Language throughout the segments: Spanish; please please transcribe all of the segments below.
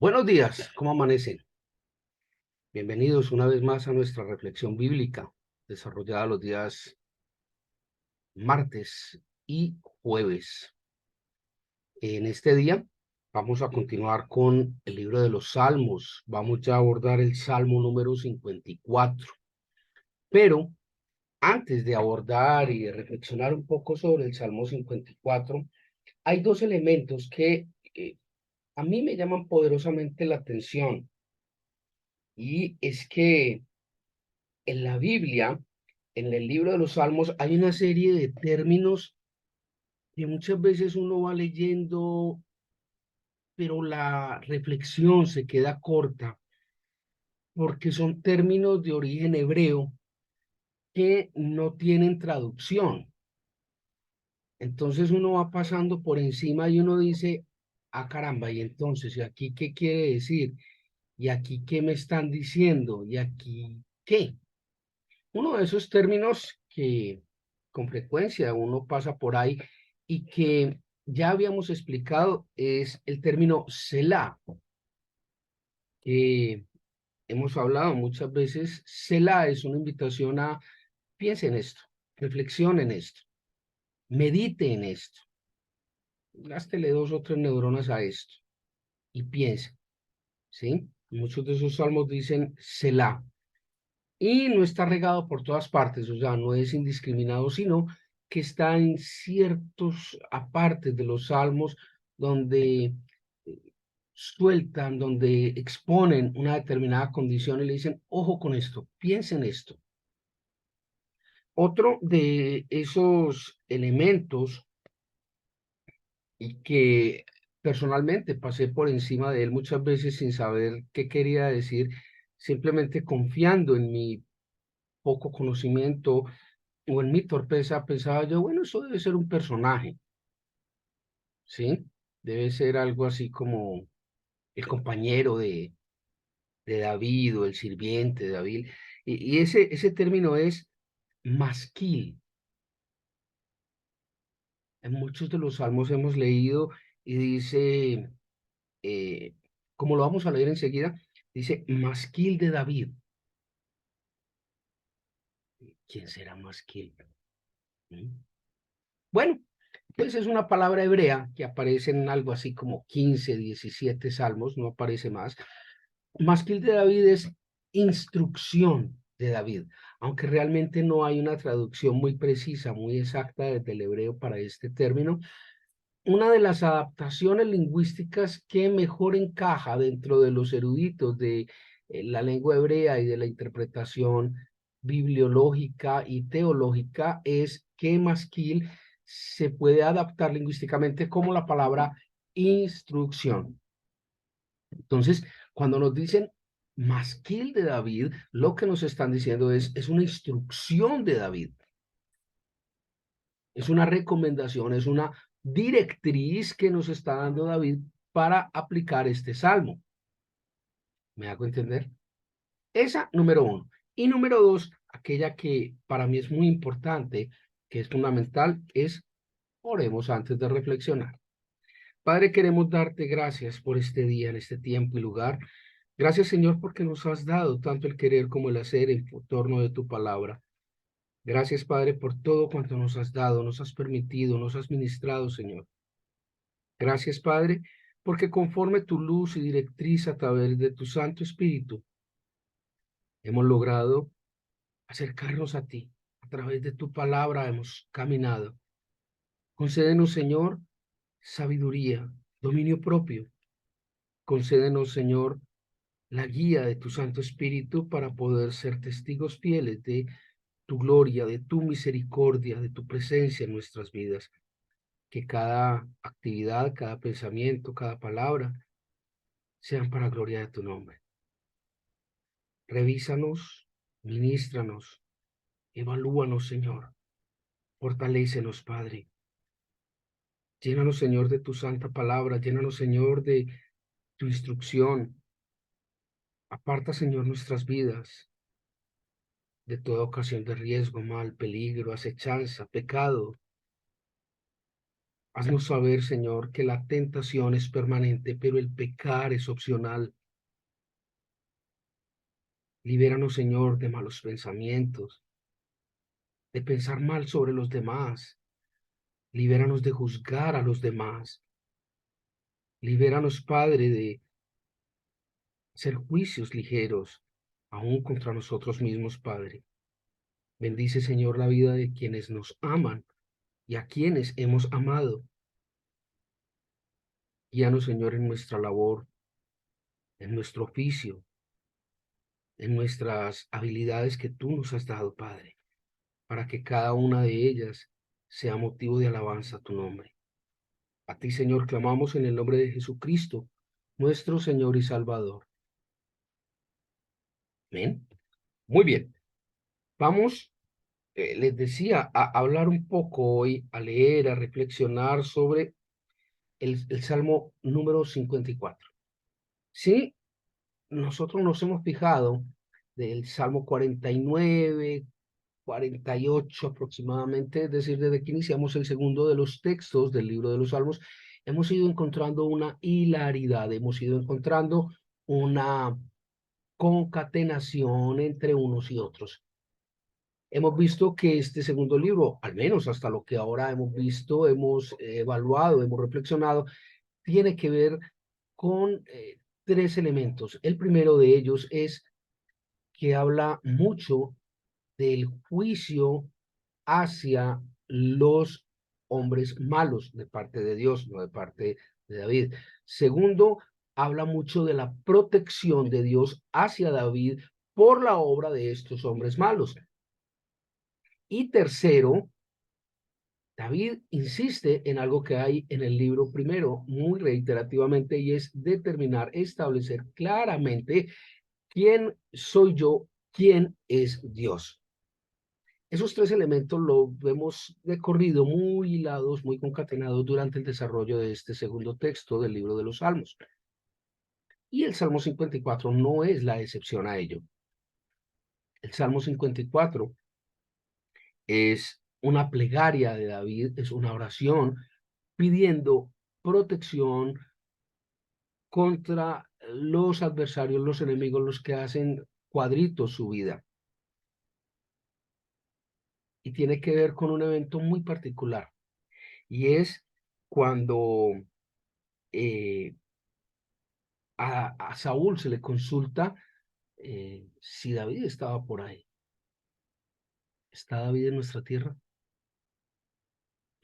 Buenos días, ¿cómo amanecen? Bienvenidos una vez más a nuestra reflexión bíblica, desarrollada los días martes y jueves. En este día vamos a continuar con el libro de los Salmos. Vamos ya a abordar el Salmo número 54. Pero antes de abordar y de reflexionar un poco sobre el Salmo 54, hay dos elementos que a mí me llaman poderosamente la atención. Y es que en la Biblia, en el libro de los Salmos, hay una serie de términos que muchas veces uno va leyendo, pero la reflexión se queda corta, porque son términos de origen hebreo que no tienen traducción. Entonces uno va pasando por encima y uno dice, ah, caramba, y entonces, ¿y aquí qué quiere decir? ¿Y aquí qué me están diciendo? ¿Y aquí qué? Uno de esos términos que con frecuencia uno pasa por ahí y que ya habíamos explicado es el término Selah, que hemos hablado muchas veces. Selah es una invitación a piense en esto, reflexione en esto, medite en esto, gástele dos o tres neuronas a esto y piense, ¿sí? Muchos de esos salmos dicen Selah. Y no está regado por todas partes, o sea, no es indiscriminado, sino que está en ciertos apartes de los salmos donde sueltan, donde exponen una determinada condición y le dicen, ojo con esto, piensen esto. Otro de esos elementos y que personalmente pasé por encima de él muchas veces sin saber qué quería decir, simplemente confiando en mi poco conocimiento o en mi torpeza pensaba yo, bueno, eso debe ser un personaje, ¿sí? Debe ser algo así como el compañero de David o el sirviente de David. Y ese término es masquil. En muchos de los salmos hemos leído y dice, eh, como lo vamos a leer enseguida, dice masquil de David. ¿Quién será masquil? ¿Mm? Bueno, pues es una palabra hebrea que aparece en algo así como 15, 17 salmos, no aparece más. Masquil de David es instrucción de David, aunque realmente no hay una traducción muy precisa, muy exacta desde el hebreo para este término. Una de las adaptaciones lingüísticas que mejor encaja dentro de los eruditos de la lengua hebrea y de la interpretación bibliológica y teológica es que masquil se puede adaptar lingüísticamente como la palabra instrucción. Entonces, cuando nos dicen masquil de David, lo que nos están diciendo es una instrucción de David, es una recomendación, es una directriz que nos está dando David para aplicar este salmo. ¿Me hago entender? Esa, número uno. Y número dos, aquella que para mí es muy importante, que es fundamental, es oremos antes de reflexionar. Padre, queremos darte gracias por este día, en este tiempo y lugar. Gracias, Señor, porque nos has dado tanto el querer como el hacer en torno de tu palabra. Gracias, Padre, por todo cuanto nos has dado, nos has permitido, nos has ministrado, Señor. Gracias, Padre, porque conforme tu luz y directriz a través de tu Santo Espíritu, hemos logrado acercarnos a ti. A través de tu palabra hemos caminado. Concédenos, Señor, sabiduría, dominio propio. Concédenos, Señor, la guía de tu Santo Espíritu para poder ser testigos fieles de tu gloria, de tu misericordia, de tu presencia en nuestras vidas. Que cada actividad, cada pensamiento, cada palabra sean para gloria de tu nombre. Revísanos, ministranos, evalúanos, Señor. Fortalécenos, Padre. Llénanos, Señor, de tu santa palabra. Llénanos, Señor, de tu instrucción. Aparta, Señor, nuestras vidas de toda ocasión de riesgo, mal, peligro, acechanza, pecado. Haznos saber, Señor, que la tentación es permanente, pero el pecar es opcional. Libéranos, Señor, de malos pensamientos, de pensar mal sobre los demás. Libéranos de juzgar a los demás. Libéranos, Padre, de hacer juicios ligeros, aún contra nosotros mismos, Padre. Bendice, Señor, la vida de quienes nos aman y a quienes hemos amado. Guíanos, Señor, en nuestra labor, en nuestro oficio, en nuestras habilidades que tú nos has dado, Padre, para que cada una de ellas sea motivo de alabanza a tu nombre. A ti, Señor, clamamos en el nombre de Jesucristo, nuestro Señor y Salvador. Amén. Muy bien. Vamos, les decía, a hablar un poco hoy, a leer, a reflexionar sobre el Salmo número 54. Sí, nosotros nos hemos fijado del Salmo 49, 48 aproximadamente, es decir, desde que iniciamos el segundo de los textos del libro de los Salmos, hemos ido encontrando una hilaridad, hemos ido encontrando una concatenación entre unos y otros. Hemos visto que este segundo libro, al menos hasta lo que ahora hemos visto, hemos evaluado, hemos reflexionado, tiene que ver con tres elementos. El primero de ellos es que habla mucho del juicio hacia los hombres malos de parte de Dios, no de parte de David. Segundo, habla mucho de la protección de Dios hacia David por la obra de estos hombres malos. Y tercero, David insiste en algo que hay en el libro primero, muy reiterativamente, y es determinar, establecer claramente quién soy yo, quién es Dios. Esos tres elementos los vemos de corrido, muy hilados, muy concatenados durante el desarrollo de este segundo texto del libro de los Salmos. Y el Salmo 54 no es la excepción a ello. El Salmo 54 es una plegaria de David, es una oración pidiendo protección contra los adversarios, los enemigos, los que hacen cuadritos su vida. Y tiene que ver con un evento muy particular, y es cuando eh, a Saúl se le consulta si David estaba por ahí. ¿Está David en nuestra tierra?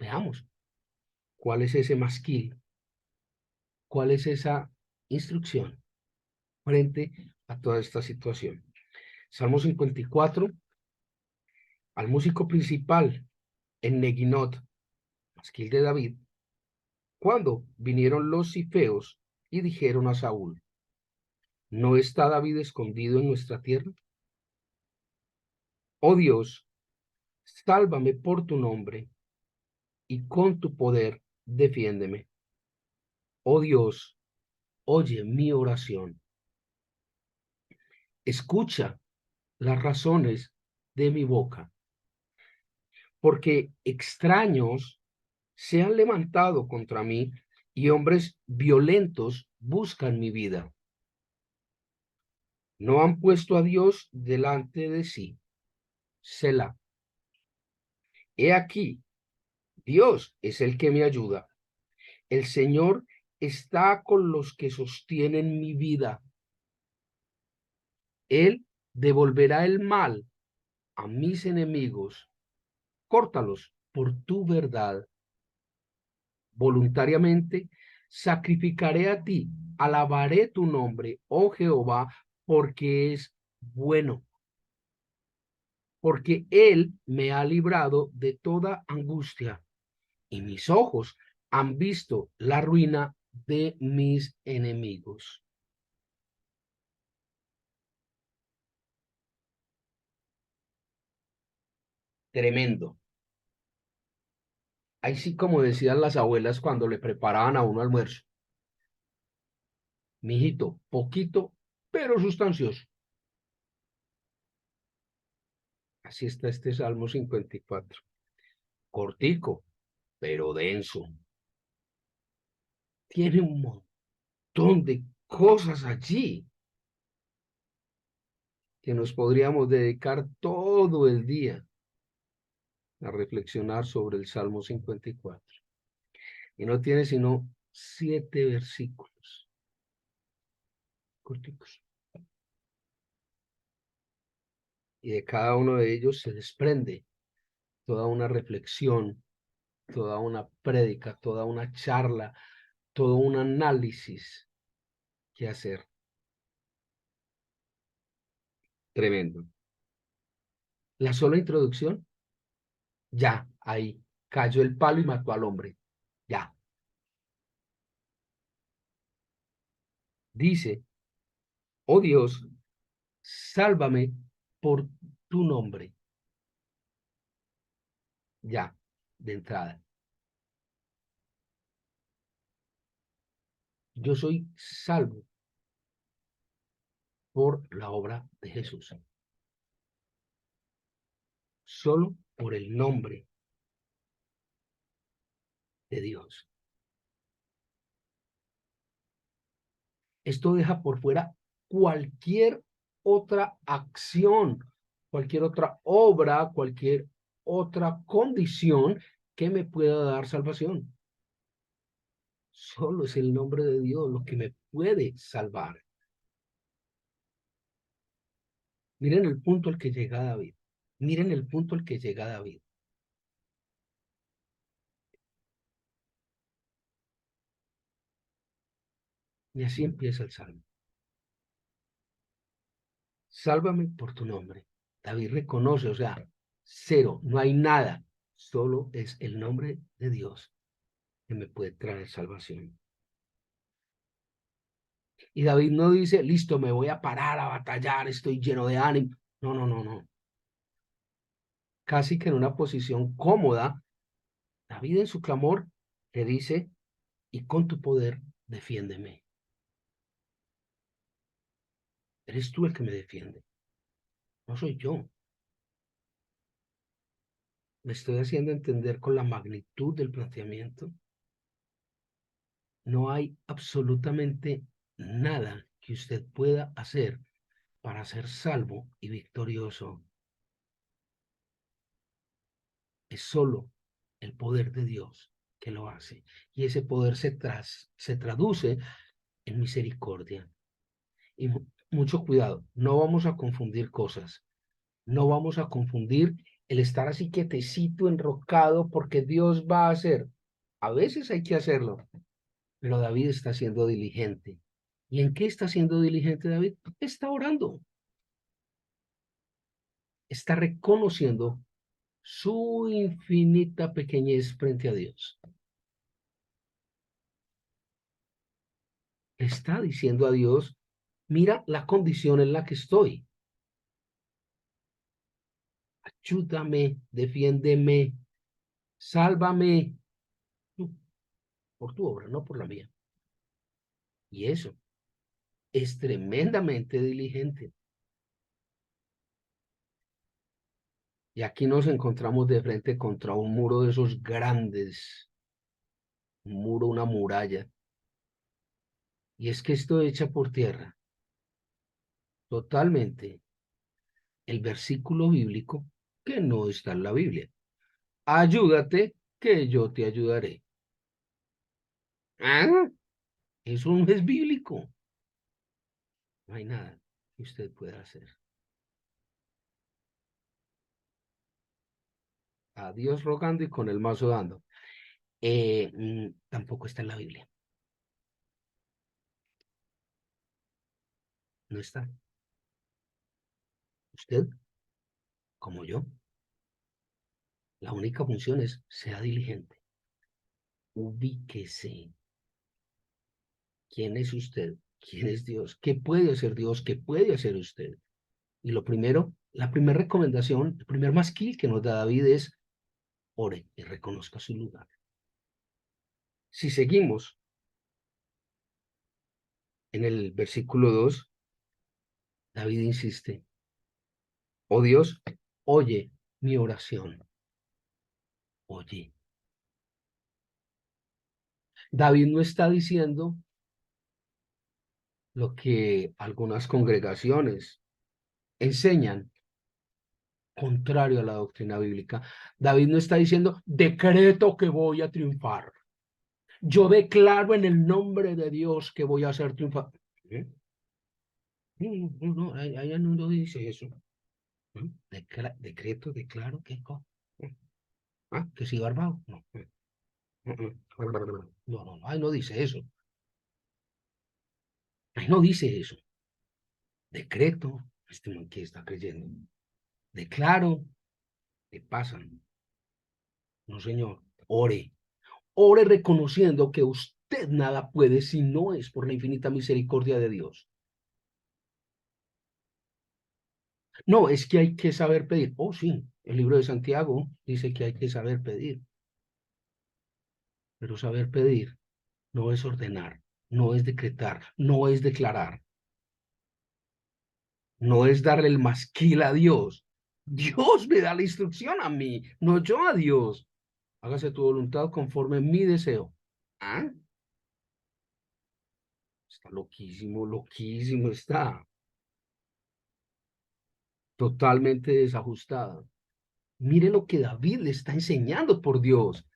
Veamos, ¿cuál es ese masquil? ¿Cuál es esa instrucción frente a toda esta situación? Salmo 54, al músico principal en Neguinot, masquil de David, cuando vinieron los cifeos y dijeron a Saúl, ¿no está David escondido en nuestra tierra? Oh Dios, sálvame por tu nombre y con tu poder defiéndeme. Oh Dios, oye mi oración. Escucha las razones de mi boca, porque extraños se han levantado contra mí y hombres violentos buscan mi vida. No han puesto a Dios delante de sí. Selah. He aquí, Dios es el que me ayuda. El Señor está con los que sostienen mi vida. Él devolverá el mal a mis enemigos. Córtalos por tu verdad. Voluntariamente sacrificaré a ti. Alabaré tu nombre, oh Jehová, porque es bueno, porque Él me ha librado de toda angustia y mis ojos han visto la ruina de mis enemigos. Tremendo. Ahí sí, como decían las abuelas cuando le preparaban a uno almuerzo. Mijito, poquito, pero sustancioso. Así está este Salmo 54. Cortico, pero denso. Tiene un montón de cosas allí que nos podríamos dedicar todo el día a reflexionar sobre el Salmo 54. Y no tiene sino 7 versículos corticos. Y de cada uno de ellos se desprende toda una reflexión, toda una prédica, toda una charla, todo un análisis que hacer. Tremendo. La sola introducción, ya, ahí, cayó el palo y mató al hombre. Ya. Dice, oh Dios, sálvame por tu nombre. Ya, de entrada. Yo soy salvo por la obra de Jesús. Solo por el nombre de Dios. Esto deja por fuera cualquier otra acción, cualquier otra obra, cualquier otra condición que me pueda dar salvación. Solo es el nombre de Dios lo que me puede salvar. Miren el punto al que llega David. Miren el punto al que llega David. Y así empieza el salmo. Sálvame por tu nombre. David reconoce, o sea, cero, no hay nada. Solo es el nombre de Dios que me puede traer salvación. Y David no dice, listo, me voy a parar a batallar, estoy lleno de ánimo. No, no, no, no. Casi que en una posición cómoda, David en su clamor le dice, y con tu poder, defiéndeme. Eres tú el que me defiende, no soy yo. Me estoy haciendo entender con la magnitud del planteamiento. No hay absolutamente nada que usted pueda hacer para ser salvo y victorioso. Es solo el poder de Dios que lo hace. Y ese poder se traduce en misericordia. Y mucho cuidado, no vamos a confundir cosas. No vamos a confundir el estar así quietecito, enrocado, porque Dios va a hacer. A veces hay que hacerlo, pero David está siendo diligente. ¿Y en qué está siendo diligente David? Está orando. Está reconociendo su infinita pequeñez frente a Dios. Está diciendo a Dios, mira la condición en la que estoy. Ayúdame, defiéndeme, sálvame tú, por tu obra, no por la mía. Y eso es tremendamente diligente. Y aquí nos encontramos de frente contra un muro de esos grandes, un muro, una muralla. Y es que esto echa por tierra totalmente el versículo bíblico que no está en la Biblia. Ayúdate, que yo te ayudaré. ¿Ah? Eso no es bíblico. No hay nada que usted pueda hacer. A Dios rogando y con el mazo dando. Tampoco está en la Biblia. No está. Usted, como yo, la única función es sea diligente. Ubíquese. ¿Quién es usted? ¿Quién es Dios? ¿Qué puede hacer Dios? ¿Qué puede hacer usted? Y lo primero, la primera recomendación, el primer masquil que nos da David es ore y reconozca su lugar. Si seguimos en el versículo 2, David insiste, oh Dios, oye mi oración. Oye, David no está diciendo lo que algunas congregaciones enseñan, contrario a la doctrina bíblica. David no está diciendo, decreto que voy a triunfar. Yo declaro en el nombre de Dios que voy a hacer triunfar. ¿Eh? No, allá no lo dice eso. Decreto, declaro, ¿qué cosa? ¿Ah? ¿Que si barbado? No. No, ahí no dice eso. Ahí no dice eso. Decreto, este man que está creyendo. Declaro, que pasan. No, señor. Ore. Ore reconociendo que usted nada puede si no es por la infinita misericordia de Dios. No, es que hay que saber pedir. Oh, sí, el libro de Santiago dice que hay que saber pedir. Pero saber pedir no es ordenar, no es decretar, no es declarar, no es darle el masquil a Dios. Dios me da la instrucción a mí, no yo a Dios. Hágase tu voluntad conforme mi deseo. ¿Ah? Está loquísimo, loquísimo está. Totalmente desajustada. Mire lo que David le está enseñando, por Dios.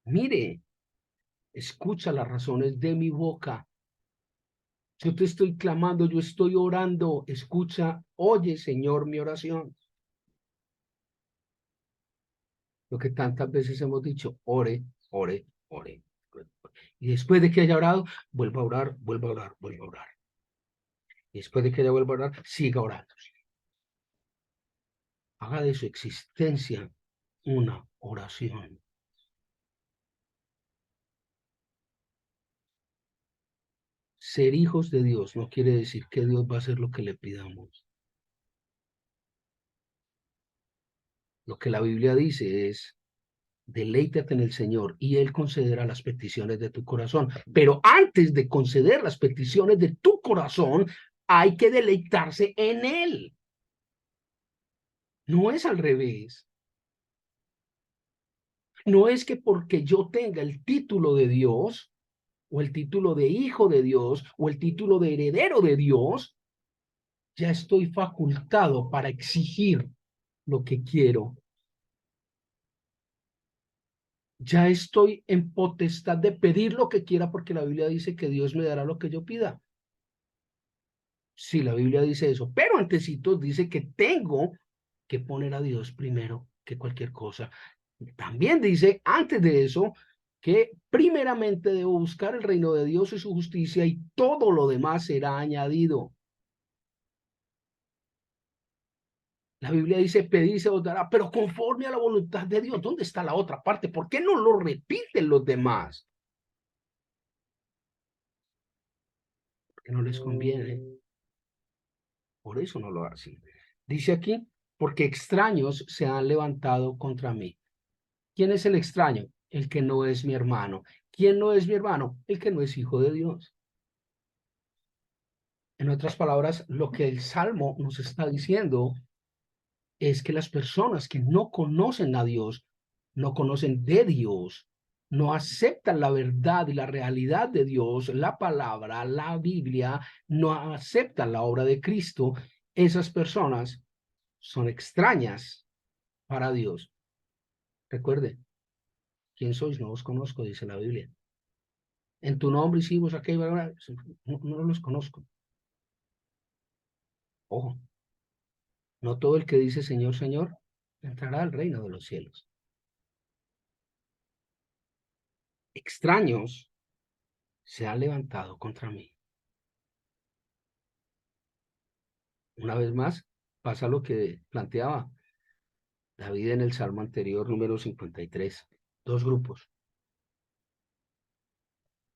Mire, escucha las razones de mi boca. Yo te estoy clamando, yo estoy orando. Escucha, oye, Señor, mi oración. Lo que tantas veces hemos dicho, ore, ore, ore. Y después de que haya orado, vuelva a orar, vuelva a orar, vuelva a orar. Y después de que haya vuelva a orar, siga orando. Haga de su existencia una oración. Ser hijos de Dios no quiere decir que Dios va a hacer lo que le pidamos. Lo que la Biblia dice es, deleítate en el Señor y Él concederá las peticiones de tu corazón. Pero antes de conceder las peticiones de tu corazón, hay que deleitarse en Él. No es al revés. No es que porque yo tenga el título de Dios, o el título de hijo de Dios, o el título de heredero de Dios, ya estoy facultado para exigir lo que quiero. Ya estoy en potestad de pedir lo que quiera porque la Biblia dice que Dios me dará lo que yo pida. Sí, la Biblia dice eso, pero antecitos dice que tengo que poner a Dios primero que cualquier cosa. También dice, antes de eso, que primeramente debo buscar el reino de Dios y su justicia y todo lo demás será añadido. La Biblia dice, pedir y se os dará, pero conforme a la voluntad de Dios. ¿Dónde está la otra parte? ¿Por qué no lo repiten los demás? Porque no les conviene. Por eso no lo hacen. Dice aquí, porque extraños se han levantado contra mí. ¿Quién es el extraño? El que no es mi hermano. ¿Quién no es mi hermano? El que no es hijo de Dios. En otras palabras, lo que el Salmo nos está diciendo es que las personas que no conocen a Dios, no conocen de Dios, no aceptan la verdad y la realidad de Dios, la palabra, la Biblia, no aceptan la obra de Cristo, esas personas son extrañas para Dios. Recuerde, ¿quién sois? No os conozco, dice la Biblia. En tu nombre hicimos aquello, no los conozco. Ojo, no todo el que dice Señor, Señor, entrará al reino de los cielos. Extraños se han levantado contra mí. Una vez más, pasa lo que planteaba David en el Salmo anterior, número 53. Dos grupos.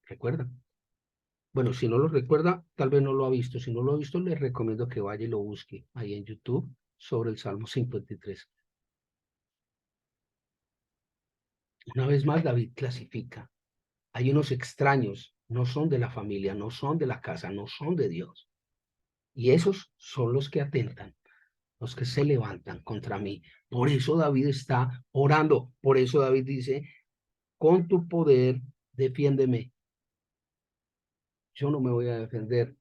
¿Recuerdan? Bueno, si no lo recuerda, tal vez no lo ha visto. Si no lo ha visto, les recomiendo que vaya y lo busque ahí en YouTube sobre el Salmo 53. Una vez más, David clasifica. Hay unos extraños, no son de la familia, no son de la casa, no son de Dios. Y esos son los que atentan, los que se levantan contra mí. Por eso David está orando. Por eso David dice, con tu poder defiéndeme. Yo no me voy a defender.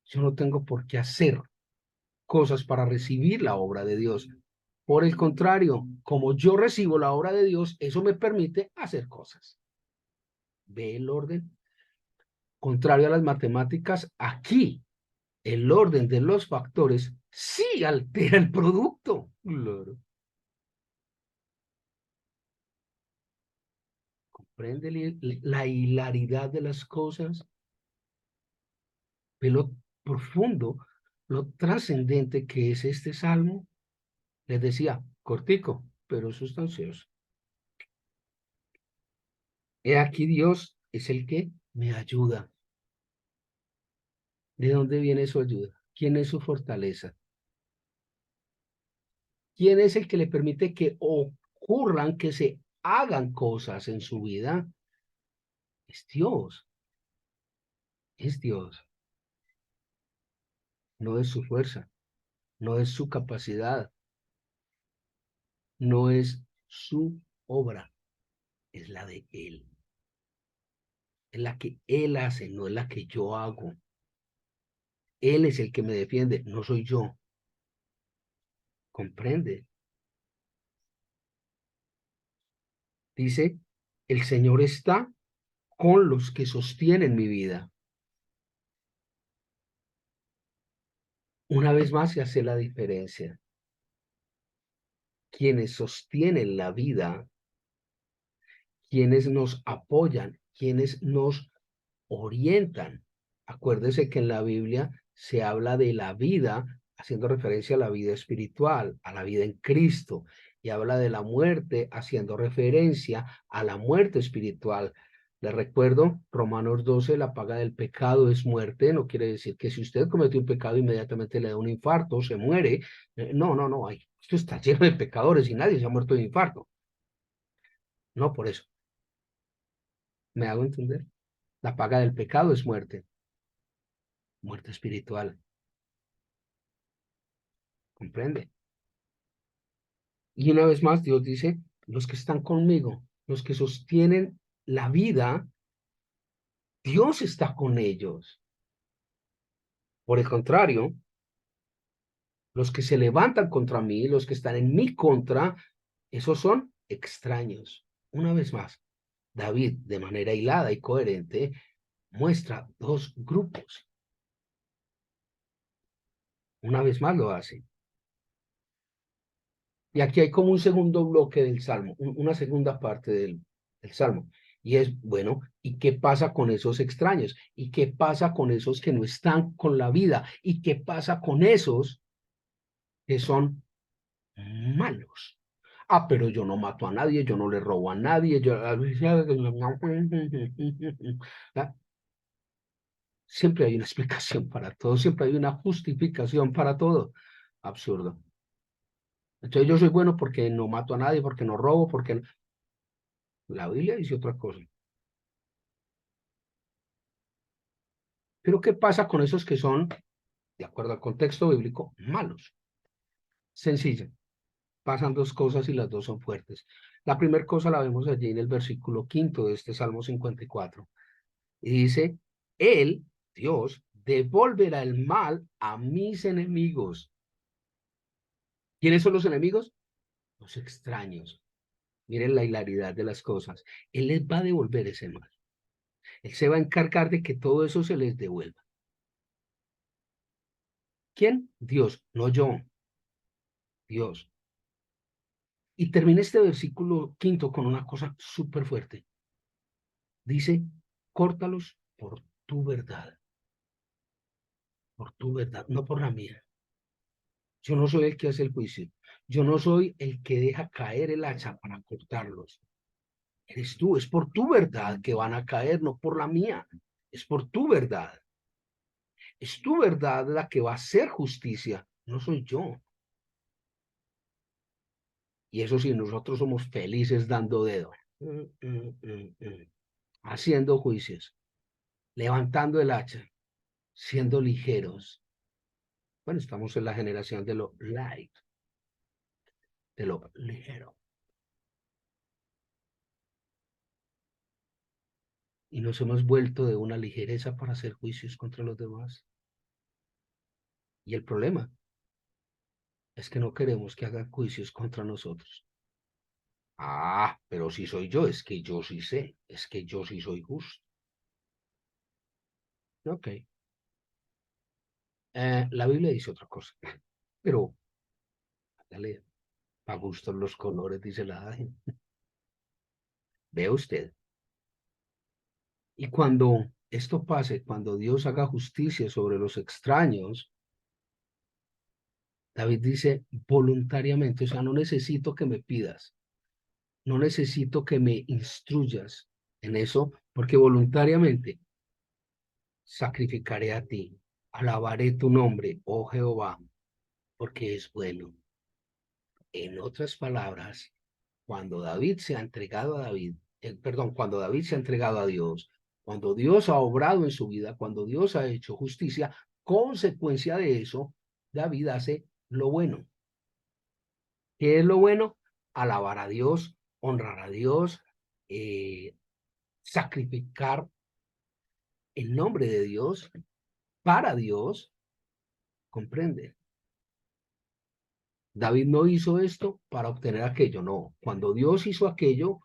Yo no tengo por qué hacer cosas para recibir la obra de Dios. Por el contrario, como yo recibo la obra de Dios, eso me permite hacer cosas. ¿Ve el orden? Contrario a las matemáticas, aquí el orden de los factores sí altera el producto. Claro. ¿Comprende la hilaridad de las cosas? Ve lo profundo, lo trascendente que es este salmo. Les decía, cortico, pero sustancioso. He aquí Dios es el que me ayuda. ¿De dónde viene su ayuda? ¿Quién es su fortaleza? ¿Quién es el que le permite que ocurran, que se hagan cosas en su vida? Es Dios, es Dios. No es su fuerza, no es su capacidad, no es su obra, es la de Él. Es la que Él hace, no es la que yo hago. Él es el que me defiende, no soy yo. ¿Comprende? Dice, el Señor está con los que sostienen mi vida. Una vez más se hace la diferencia. Quienes sostienen la vida, quienes nos apoyan, quienes nos orientan. Acuérdese que en la Biblia se habla de la vida, haciendo referencia a la vida espiritual, a la vida en Cristo, y habla de la muerte, haciendo referencia a la muerte espiritual. Les recuerdo, Romanos 12, la paga del pecado es muerte. No quiere decir que si usted cometió un pecado, inmediatamente le da un infarto, se muere. No, no, no. Esto está lleno de pecadores y nadie se ha muerto de infarto. No, por eso. ¿Me hago entender? La paga del pecado es muerte, muerte espiritual. ¿Comprende? Y una vez más, Dios dice, los que están conmigo, los que sostienen la vida, Dios está con ellos. Por el contrario, los que se levantan contra mí, los que están en mi contra, esos son extraños. Una vez más, David, de manera hilada y coherente, muestra dos grupos. Una vez más lo hace. Y aquí hay como un segundo bloque del Salmo, una segunda parte del Salmo. Y es, bueno, ¿y qué pasa con esos extraños? ¿Y qué pasa con esos que no están con la vida? ¿Y qué pasa con esos que son malos? Ah, pero yo no mato a nadie, yo no le robo a nadie, yo... Ah, siempre hay una explicación para todo, siempre hay una justificación para todo. Absurdo. Entonces yo soy bueno porque no mato a nadie, porque no robo, porque la Biblia dice otra cosa. Pero ¿qué pasa con esos que son, de acuerdo al contexto bíblico, malos? Sencilla. Pasan dos cosas y las dos son fuertes. La primera cosa la vemos allí en el versículo quinto de este Salmo 54. Y dice, Él, Dios, devolverá el mal a mis enemigos. ¿Quiénes son los enemigos? Los extraños. Miren la hilaridad de las cosas. Él les va a devolver ese mal. Él se va a encargar de que todo eso se les devuelva. ¿Quién? Dios, no yo. Dios. Y termina este versículo quinto con una cosa súper fuerte. Dice, córtalos por tu verdad, no por la mía. Yo no soy el que hace el juicio. Yo no soy el que deja caer el hacha para cortarlos. Eres tú, es por tu verdad que van a caer, no por la mía. Es por tu verdad. Es tu verdad la que va a hacer justicia, no soy yo. Y eso sí, nosotros somos felices dando dedo, haciendo juicios, levantando el hacha, siendo ligeros. Bueno, estamos en la generación de lo light, de lo ligero. y nos hemos vuelto de una ligereza para hacer juicios contra los demás. Y el problema es que no queremos que hagan juicios contra nosotros. Ah, pero si soy yo, es que yo sí sé, es que yo sí soy justo. Ok. La Biblia dice otra cosa, pero dale, a gustos los colores, dice la adagio. Ve usted. Y cuando esto pase, cuando Dios haga justicia sobre los extraños, David dice voluntariamente, o sea, no necesito que me pidas, no necesito que me instruyas en eso, porque voluntariamente sacrificaré a ti, alabaré tu nombre, oh Jehová, porque es bueno. En otras palabras, cuando David se ha entregado a David, perdón, cuando David se ha entregado a Dios, cuando Dios ha obrado en su vida, cuando Dios ha hecho justicia, consecuencia de eso, David hace lo bueno. ¿Qué es lo bueno? Alabar a Dios, honrar a Dios, eh, sacrificar en nombre de Dios, para Dios, comprende. David no hizo esto para obtener aquello, no. Cuando Dios hizo aquello,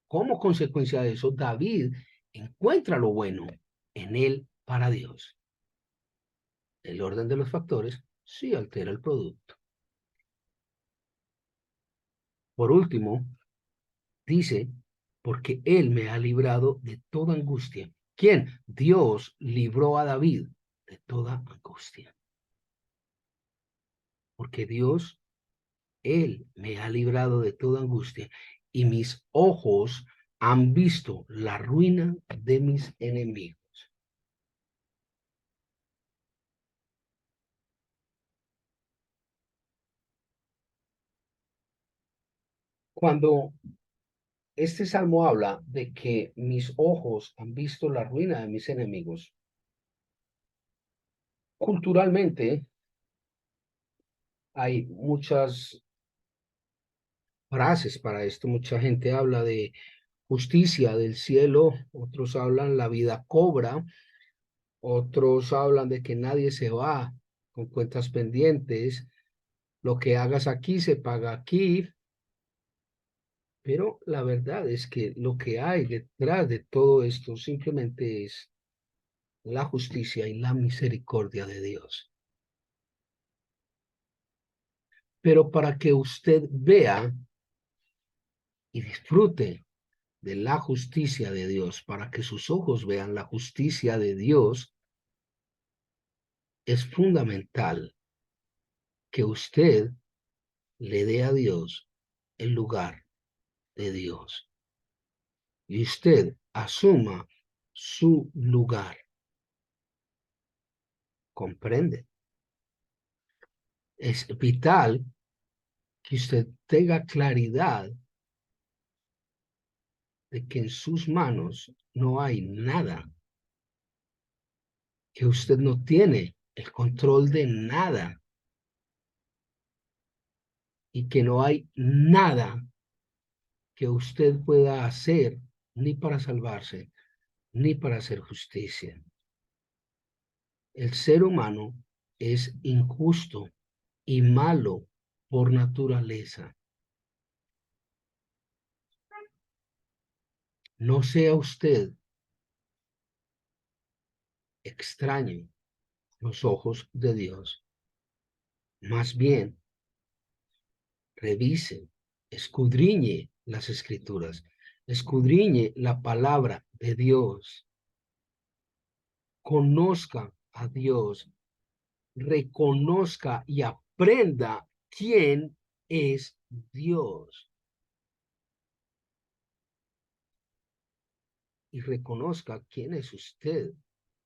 como consecuencia de eso, David encuentra lo bueno en él para Dios. El orden de los factores sí altera el producto. Por último, dice, porque él me ha librado de toda angustia. ¿Quién? Dios libró a David de toda angustia. Porque Dios, él me ha librado de toda angustia y mis ojos han visto la ruina de mis enemigos. Cuando este salmo habla de que mis ojos han visto la ruina de mis enemigos, culturalmente hay muchas frases para esto. Mucha gente habla de justicia del cielo, otros hablan la vida cobra, otros hablan de que nadie se va con cuentas pendientes, lo que hagas aquí se paga aquí, pero la verdad es que lo que hay detrás de todo esto simplemente es la justicia y la misericordia de Dios. Pero para que usted vea y disfrute de la justicia de Dios, para que sus ojos vean la justicia de Dios, es fundamental que usted le dé a Dios el lugar de Dios y usted asuma su lugar. ¿Comprende? Es vital que usted tenga claridad de que en sus manos no hay nada, que usted no tiene el control de nada y que no hay nada que usted pueda hacer ni para salvarse, ni para hacer justicia. El ser humano es injusto y malo por naturaleza. No sea usted extraño a los ojos de Dios. Más bien, revise, escudriñe las escrituras, escudriñe la palabra de Dios, conozca a Dios, reconozca y aprenda quién es Dios y reconozca quién es usted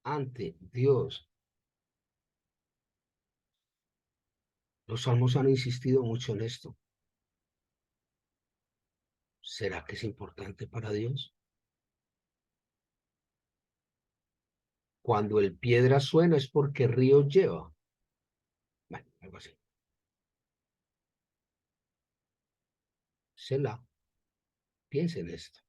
ante Dios. Los salmos han insistido mucho en esto. ¿Será que es importante para Dios? Cuando el piedra suena es porque río lleva. Bueno, algo así. Selah, piense en esto.